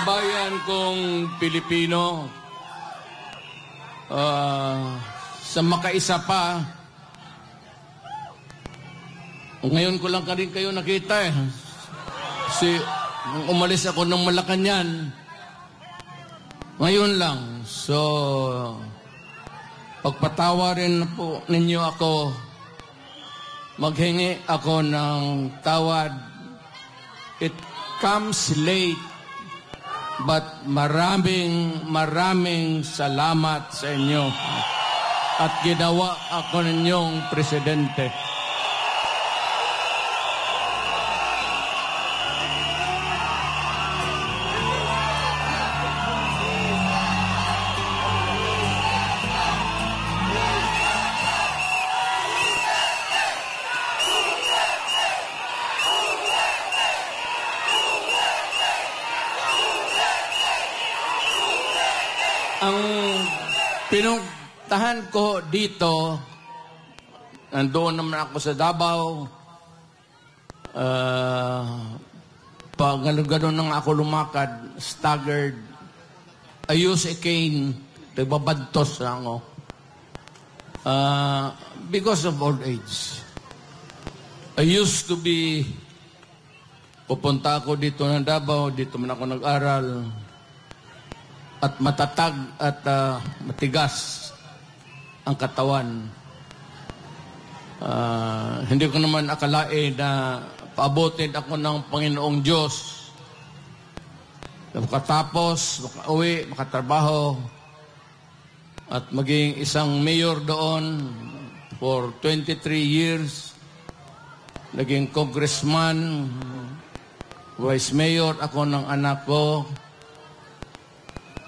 kababayan kong Pilipino, sa makaisa pa, ngayon ko lang rin kayo nakita eh. Nung umalis ako ng Malacanang, ngayon lang. So, pagpatawarin po ninyo ako, maghingi ako ng tawad. It comes late, but maraming salamat sa inyo. At ginawa ako ninyong presidente. Ang pinuntahan ko dito, nandoon naman ako sa Davao, pag gano'n nang ako lumakad, staggered, I use a cane, nagbabadtos lang ako, because of old age. I used to be, pupunta ako dito ng Davao, dito man ako nag-aral, at matatag at matigas ang katawan. Hindi ko naman akalain na paabotin ako ng Panginoong Diyos. Makatapos, makauwi, makatrabaho, at maging isang mayor doon for 23 years. Naging congressman, vice mayor ako ng anak ko.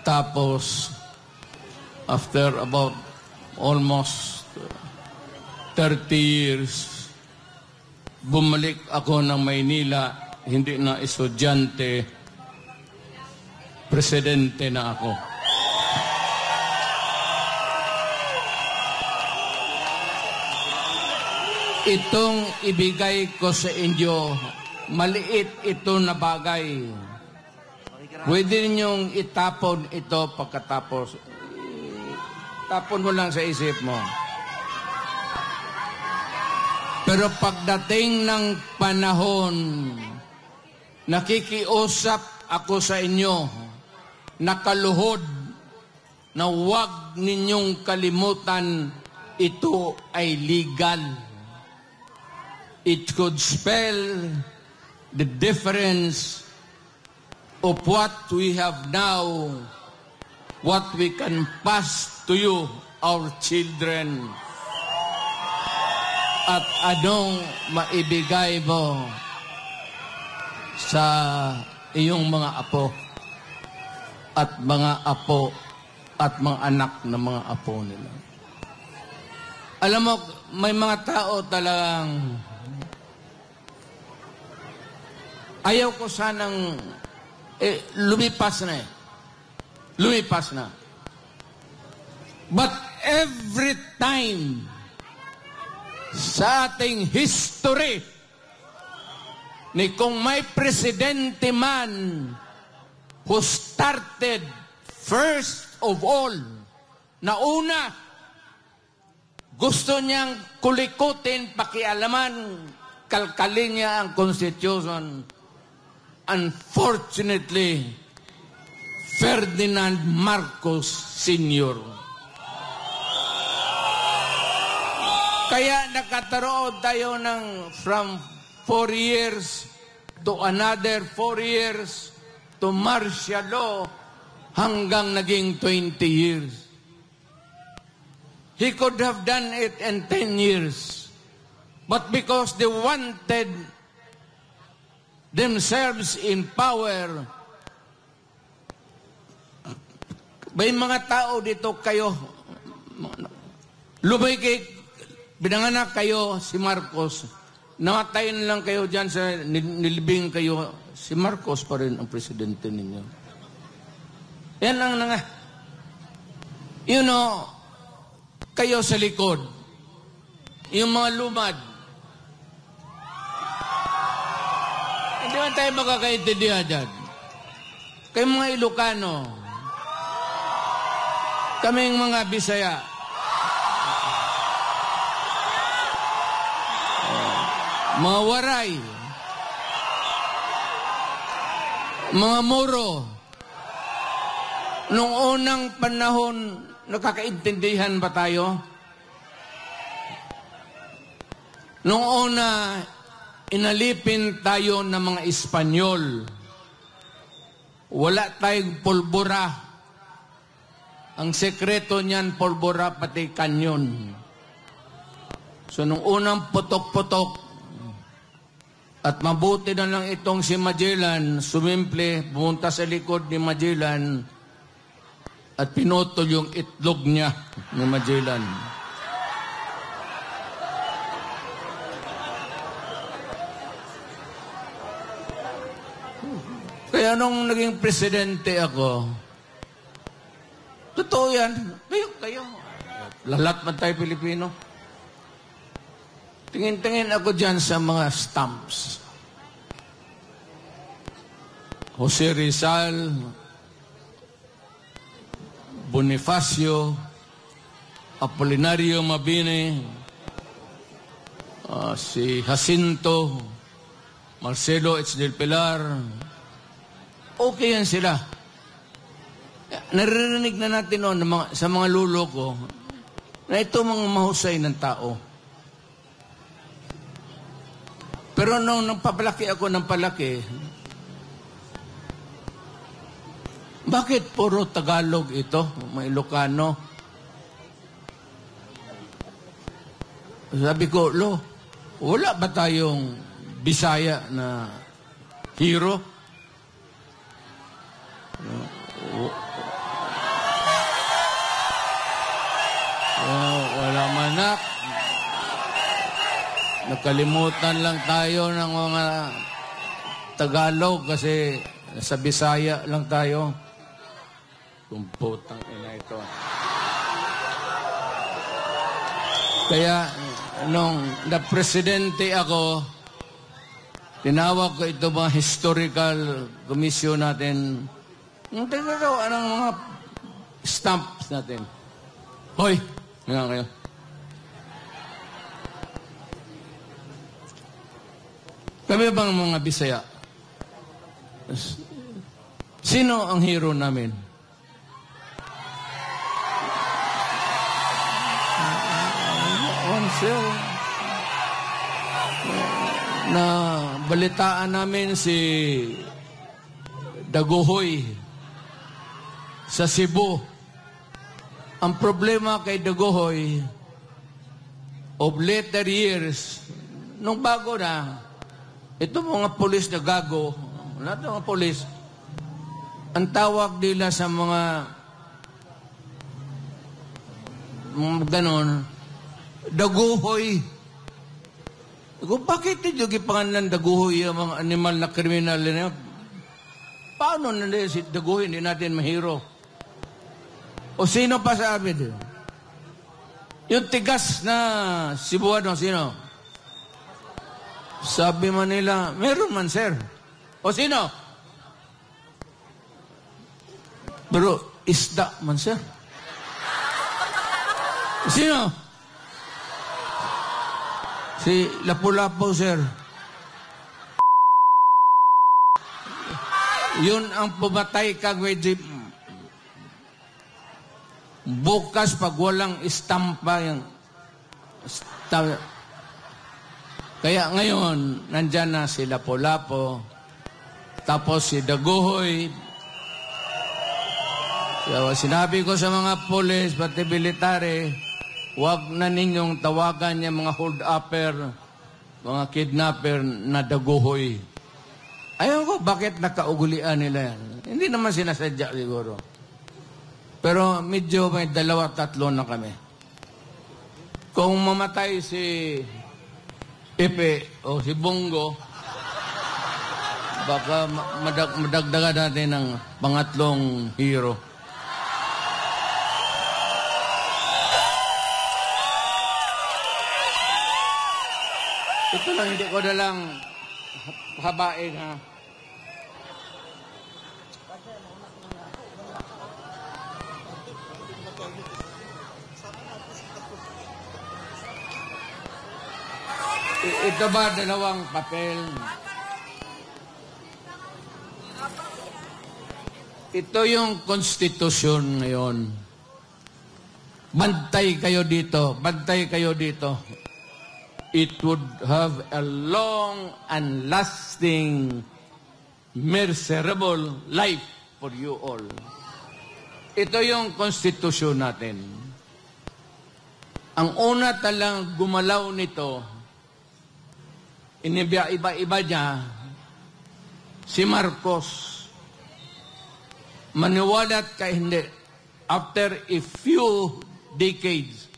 Tapos, after about almost 30 years, bumalik ako ng Maynila, hindi na estudyante, presidente na ako. Itong ibigay ko sa inyo, maliit ito na bagay. Pwede ninyong itapon ito pagkatapos. Tapon mo lang sa isip mo. Pero pagdating ng panahon, nakikiusap ako sa inyo, nakaluhod, na huwag ninyong kalimutan, ito ay legal. It could spell the difference of what we have now, what we can pass to you, our children. At anong maibigay mo sa iyong mga apo at mga apo at mga anak ng mga apo nila. Alam mo, may mga tao talagang ayaw ko sanang lumipas na eh. Lumipas na. But every time sa ating history ni kung may presidente man who started first of all, na una, gusto niyang kulikutin, pakialaman, kalkalin niya ang Constitution. Unfortunately, Ferdinand Marcos Sr. Kaya nakataroon tayo ng from 4 years to another 4 years to martial law hanggang naging 20 years. He could have done it in 10 years. But because they wanted themselves in power, may mga tao dito kayo, binanganak kayo si Marcos, namatayin lang kayo dyan sa nilibing kayo, si Marcos pa rin ang presidente ninyo. Yan ang kayo sa likod, yung mga lumad, hindi man tayo makakaintindihan dyan. kay mga Ilocano, kaming mga Bisaya, mga Waray, mga Moro, nung unang panahon, nakakaintindihan ba tayo? Nung una, inalipin tayo ng mga Espanyol. Wala tayong pulbura. Ang sekreto niyan, pulbura pati kanyon. So, nung unang putok-putok, at mabuti na lang itong si Magellan, sumimple, pumunta sa likod ni Magellan, at pinutol yung itlog niya ni Magellan. Kaya nung naging presidente ako, totoo yan, kayo. Lahat man tayo Pilipino. Tingin-tingin ako dyan sa mga stamps. Jose Rizal, Bonifacio, Apolinario Mabini, si Jacinto, Marcelo H. del Pilar. Okay yan sila. Naririnig na natin noon sa mga lulo ko na ito mga mahusay ng tao. Pero nung napapalaki ako ng palaki, bakit puro Tagalog ito, mga Ilocano? Sabi ko, wala ba tayong Bisaya na hero? Wala manak. Nakalimutan lang tayo ng mga Tagalog kasi sa Bisaya lang tayo. Kumputang ina ito. Kaya nung na-presidente ako, tinawag ko ito mga historical commission natin. Nung tinagawa ng mga stamps natin. Hoy! Ngayon kayo. Kami bang mga Bisaya? Sino ang hero namin? Na balitaan namin si Daguhoy sa Cebu. Ang problema kay Daguhoy, of later years, nung bago na, ito mga polis na gago, lahat ng mga polis, ang tawag nila sa mga ganon, Daguhoy. Kung bakit ito gipangalan Daguhoy ang mga animal na kriminal na paano nila si Daguhoy hindi natin mahiro? O sino pa sa amin? Yung tigas na Cebuano, sino? Sabi man nila, meron man, sir. O sino? Pero isda man, sir. Sino? Si Lapu-Lapu, sir. Yun ang pumatay kag medyo bukas pag walang istampa yung kaya ngayon nandyan na si Lapu-Lapu tapos si Daguhoy. So, sinabi ko sa mga pulis pati military, huwag na ninyong tawagan yung mga hold-upper, mga kidnapper na Daguhoy. Ayaw ko, bakit nakaugulian nila yan? Hindi naman sinasadya siguro. Pero medyo may 2-3 na kami. Kung mamatay si Pepe o si Bongo, baka madagdagan natin ng pangatlong hero. Ito lang, hindi ko na lang habain, ha? Ito ba dalawang papel? Ito yung konstitusyon ngayon. Bantay kayo dito. Bantay kayo dito. It would have a long and lasting, miserable life for you all. Ito yung konstitusyon natin. Ang una talang gumalaw nito, iba-iba niya, si Marcos. Maniwalat ka hindi. After a few decades,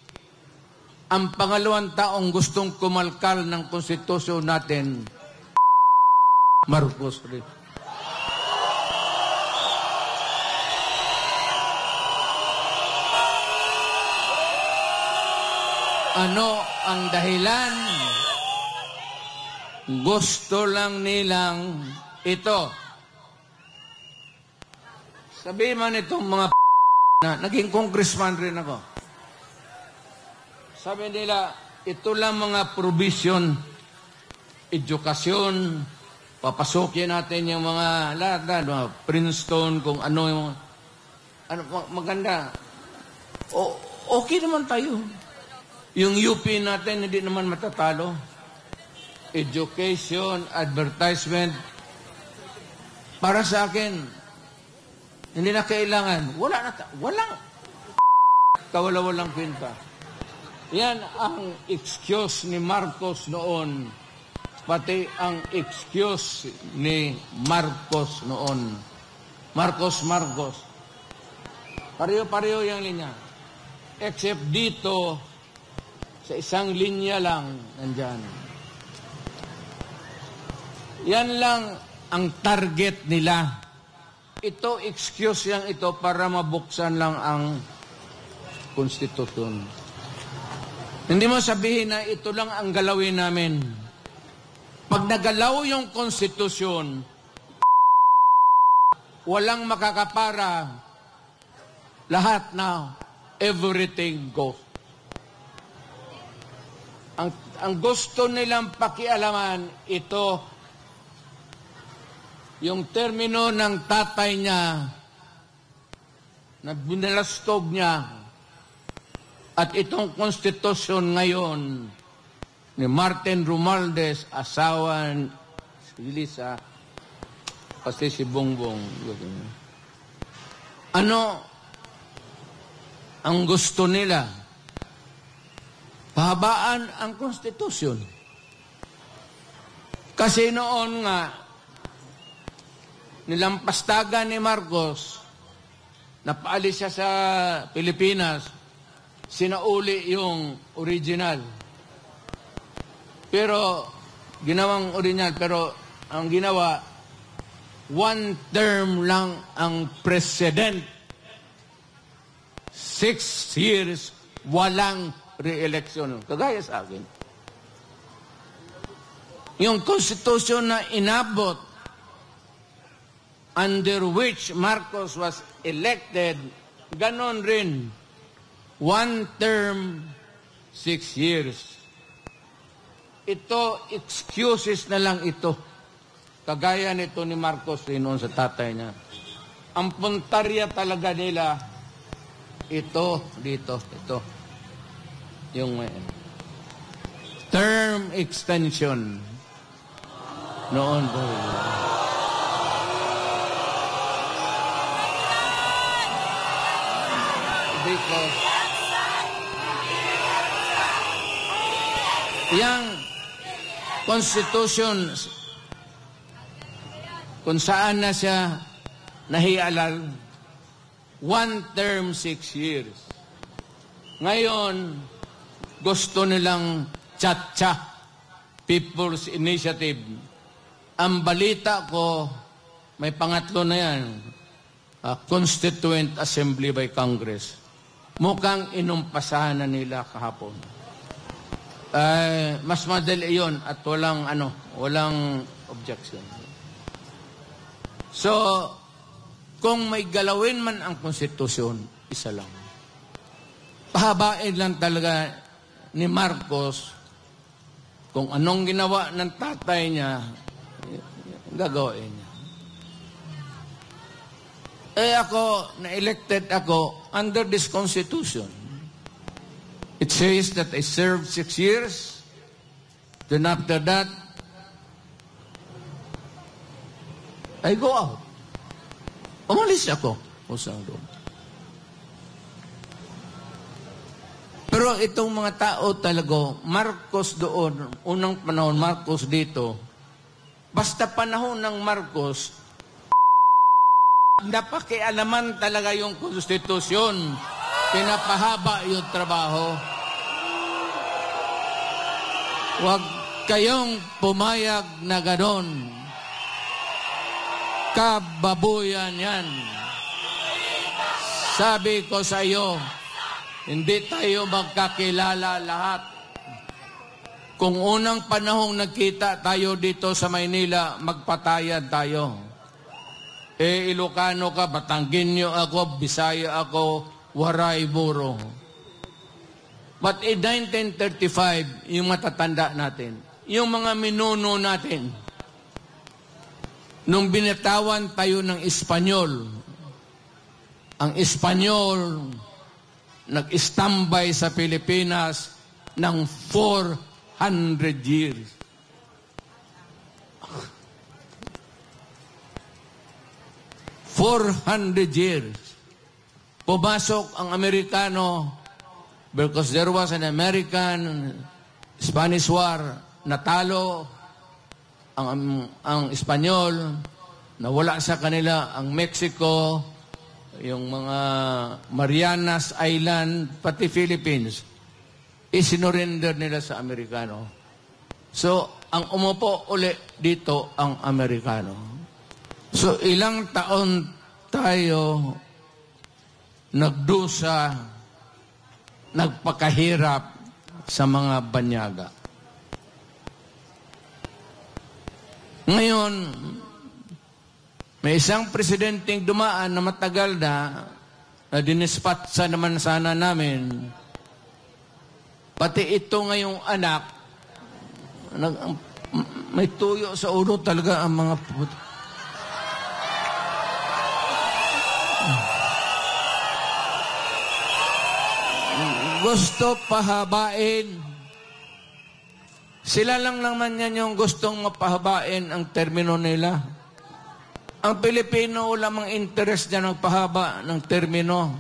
ang pangalawang taong gustong kumalkal ng konstitusyon natin, Marcos rin. Ano ang dahilan? Gusto lang nilang ito. Sabi man itong mga na naging congressman rin ako. Sabi nila, ito lang mga provision, edukasyon, papasukin natin yung mga lahat, mga Princeton, kung ano yung maganda. Okay naman tayo. Yung UP natin, hindi naman matatalo. Education, advertisement. Para sa akin, hindi na kailangan. Walang kawala-walang kwenta. Yan ang excuse ni Marcos noon. Pati ang excuse ni Marcos noon. Marcos. Pareho-pareho yung linya. Except dito, sa isang linya lang, nandyan. Yan lang ang target nila. Ito, excuse yang ito para mabuksan lang ang konstitusyon. Hindi mo sabihin na ito lang ang galawin namin. Pag nagalaw yung konstitusyon, walang makakapara, lahat na, everything goes. Ang gusto nilang pakialaman, ito, yung termino ng tatay niya na binalastog niya at itong konstitusyon ngayon ni Martin Romualdez, asawa si Lisa, kasi si Bongbong. Ano ang gusto nila? Pahabaan ang konstitusyon. Kasi noon nga, nilampastagan ni Marcos, napaalis siya sa Pilipinas, sinauli yung original. Pero, ginawang original, pero ang ginawa, one term lang ang president. 6 years, walang re-election. Kagaya sa akin. Yung konstitusyon na inabot, under which Marcos was elected, ganon rin. One term, 6 years. Ito, excuses na lang ito. Kagaya nito ni Marcos rin noon sa tatay niya. Ang puntarya talaga nila, ito, dito, ito. Yung term extension. Noon po. Because yung Constitution kung saan na siya nahialal, one term, 6 years. Ngayon, gusto nilang Chacha, People's Initiative. Ang balita ko, may pangatlo na yan, Constituent Assembly by Congress. Mukhang inumpasahan na nila kahapon. Mas madali yun at walang objection. So, kung may galawin man ang konstitusyon, isa lang. Pahabain lang talaga ni Marcos kung anong ginawa ng tatay niya, gagawin niya. Ako, na-elected ako under this Constitution. It says that I served 6 years. Then after that, I go out. Umalis ako. Usang doon. Pero itong mga tao talaga, Marcos doon, unang panahon, Marcos dito, basta panahon ng Marcos, napakialaman talaga yung konstitusyon. Pinapahaba yung trabaho. Huwag kayong pumayag na ganon. Kababuyan yan. Sabi ko sa iyo, hindi tayo magkakilala lahat. Kung unang panahong nagkita tayo dito sa Maynila, magpatayan tayo. Ilocano ka, Batanggenyo ako, Bisaya ako, Waray, Buro. But in 1935, yung matatanda natin, yung mga minuno natin, nung binitawan tayo ng Espanyol, ang Espanyol nag-istambay sa Pilipinas ng 400 years. $400. Pumasok ang Amerikano because there was an American Spanish War, natalo ang Espanyol, nawala sa kanila ang Mexico, yung mga Marianas Island, pati Philippines, isinurrender nila sa Amerikano. So, ang umupo uli dito ang Amerikano. So, ilang taon tayo nagdusa, nagpakahirap sa mga banyaga. Ngayon, may isang presidenteng dumaan na matagal na dinispatsa naman sana namin. Pati ito ngayong anak, may tuyo sa ulo talaga ang mga gusto pahabain. Sila lang naman yan yung gustong mapahabain ang termino nila. Ang Pilipino, lamang interest niya magpahaba ng termino.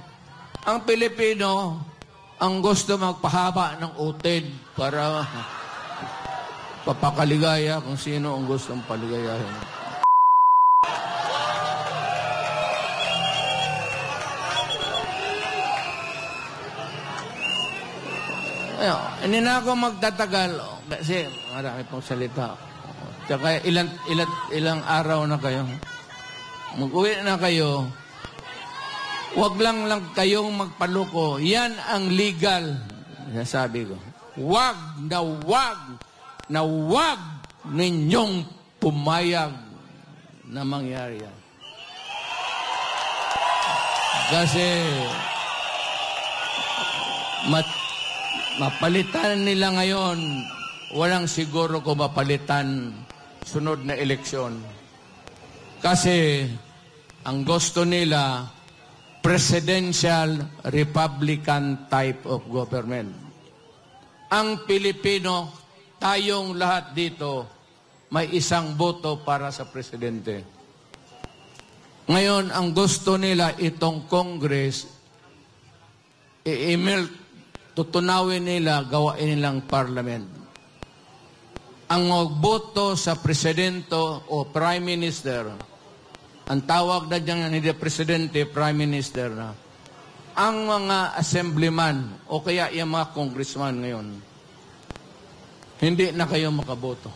Ang Pilipino, ang gusto magpahaba ng utid para papakaligaya kung sino ang gustong paligayahin. Hindi na ako magtatagal kasi marami pong salita. Tsaka ilang araw na kayo. Mag-uwi na kayo. Huwag lang kayong magpaluko. Yan ang legal. Sabi ko. Huwag na huwag ninyong pumayag na mangyari yan. Kasi mapalitan nila ngayon, walang siguro ko mapalitan sunod na eleksyon. Kasi ang gusto nila, presidential Republican type of government. Ang Pilipino, tayong lahat dito, may isang boto para sa presidente. Ngayon, ang gusto nila itong Congress, tutunawin nila, gawain nilang parliament. Ang magboto sa presidente o prime minister, ang tawag na dyan hindi presidente, prime minister na, ang mga assemblyman o kaya yung mga congressman ngayon, hindi na kayo makaboto.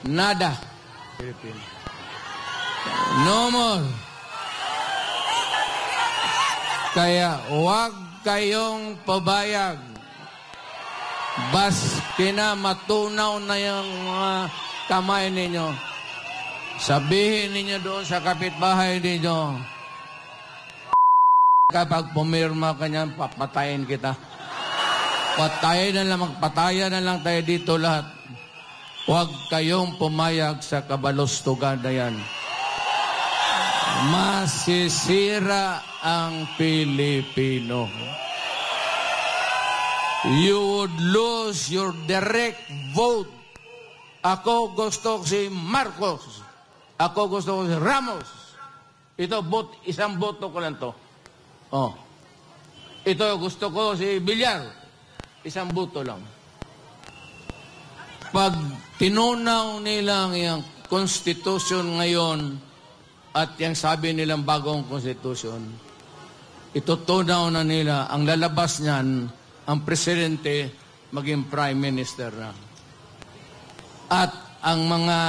Nada. No more. Kaya wag kayong pabayag. Bas matunaw na yung mga kamay ninyo. Sabihin ninyo doon sa kapitbahay ninyo, kapag pumirma ka niyan, papatayin kita. Magpatayan na lang tayo dito lahat. Huwag kayong pumayag sa kabalostugan na yan. Masisira ang Pilipino. You would lose your direct vote. Ako gusto ko si Marcos. Ako gusto ko si Ramos. Ito, isang boto ko lang to. Oh. Ito, gusto ko si Villar. Isang boto lang. Pag tinunaw nilang yung constitution ngayon at yung sabi nilang bagong constitution, itutunaw na nila ang lalabas niyan, ang presidente maging prime minister na. At ang mga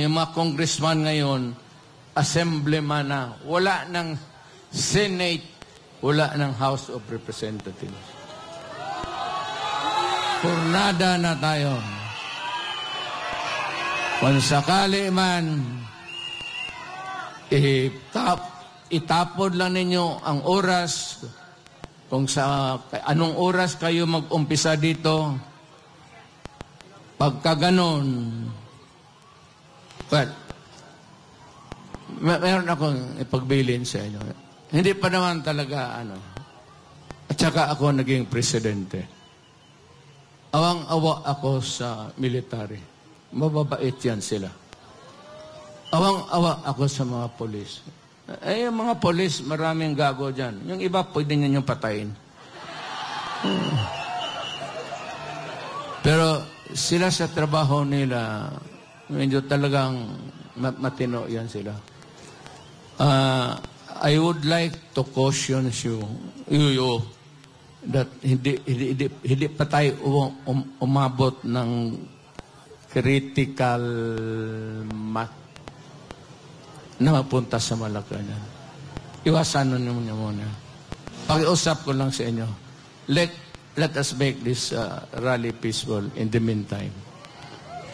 yung mga congressman ngayon, assemblyman na, wala ng Senate, wala ng House of Representatives. Purnada na tayo. Kung sakali man, itapod lang ninyo ang oras. Kung sa anong oras kayo mag-umpisa dito, pagka ganon, well, meron akong ipagbilin sa inyo. Hindi pa naman talaga, at saka ako naging presidente. Awang-awa ako sa military. Mababait yan sila. Awang-awa ako sa mga polis. Yung mga polis, maraming gago dyan. Yung iba, pwede nyo yung patayin. Pero sila sa trabaho nila, medyo talagang matino yan sila. I would like to caution you that hindi pa tayo umabot ng critical math na mapunta sa Malacanang. Iwasan nyo muna. Pakiusap ko lang sa inyo. Let us make this rally peaceful in the meantime.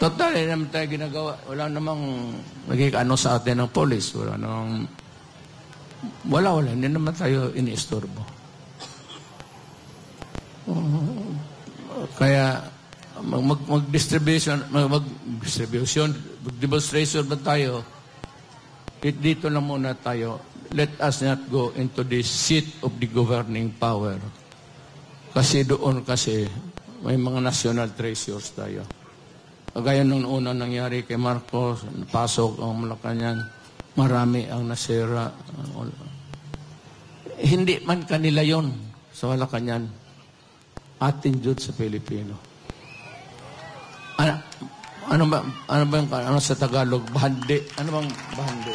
Total, hindi naman tayo ginagawa. Wala namang nagkikano sa atin ng polis. Wala. Hindi naman tayo iniistorbo. Kaya mag-demonstration ba tayo? Dito lang muna tayo. Let us not go into the seat of the governing power. Kasi doon may mga national treasures tayo. Kagaya nung una nangyari kay Marcos, napasok ang Malacanang, marami ang nasira. Hindi man kanila yon sa Malacanang. Atin Diyod sa Pilipino. Ano ba yung sa Tagalog? Bahandi. Ano bang bahandi?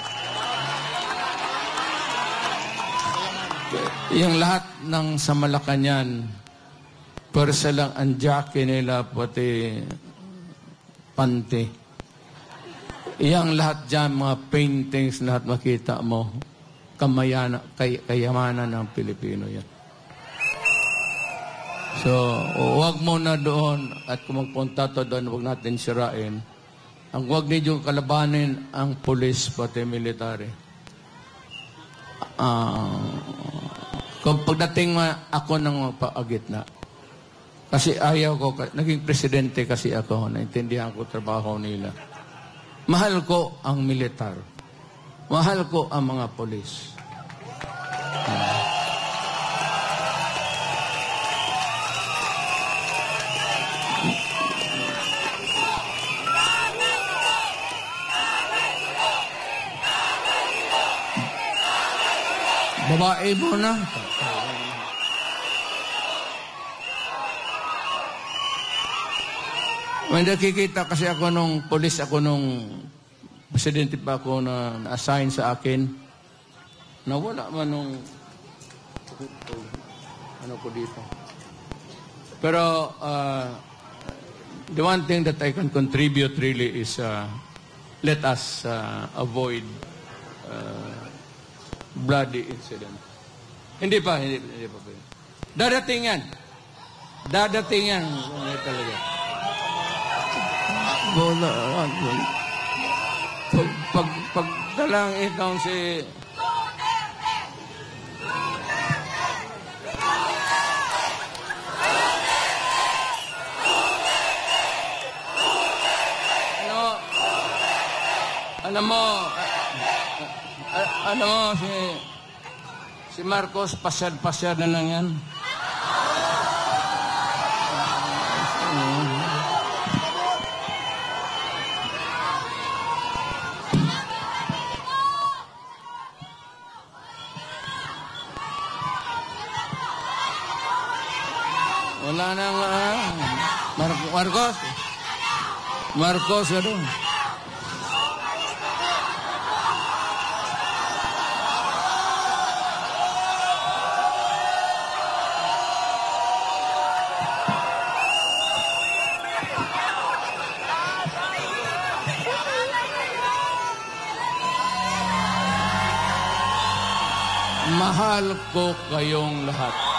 Yung lahat ng sa Malacanang, persa lang ang jackie nila, pati panty. Yang lahat dyan, mga paintings, lahat makita mo, kayamanan ng Pilipino yan. So, huwag muna doon at kung magpunta to doon, huwag natin sirain. Ang huwag ninyong kalabanin ang pulis pati military. Kung pagdating ako ng magpaagitna, kasi ayaw ko, naging presidente kasi ako, naintindihan ko trabaho nila. Mahal ko ang militar. Mahal ko ang mga pulis. Babae mo na. May nakikita kasi ako nung polis ako nung presidente pa ako na na-assign sa akin. Nawala man nung ano ko dito. Pero the one thing that I can contribute really is let us avoid bloody incident. Hindi pa. Dadating yan. Talaga. Pagdalang itong si Alam mo, alam mo, si Marcos, pasyad-pasyad na lang yan. Wala na nga. Marcos. Marcos, ano? Mahal ko kayong lahat.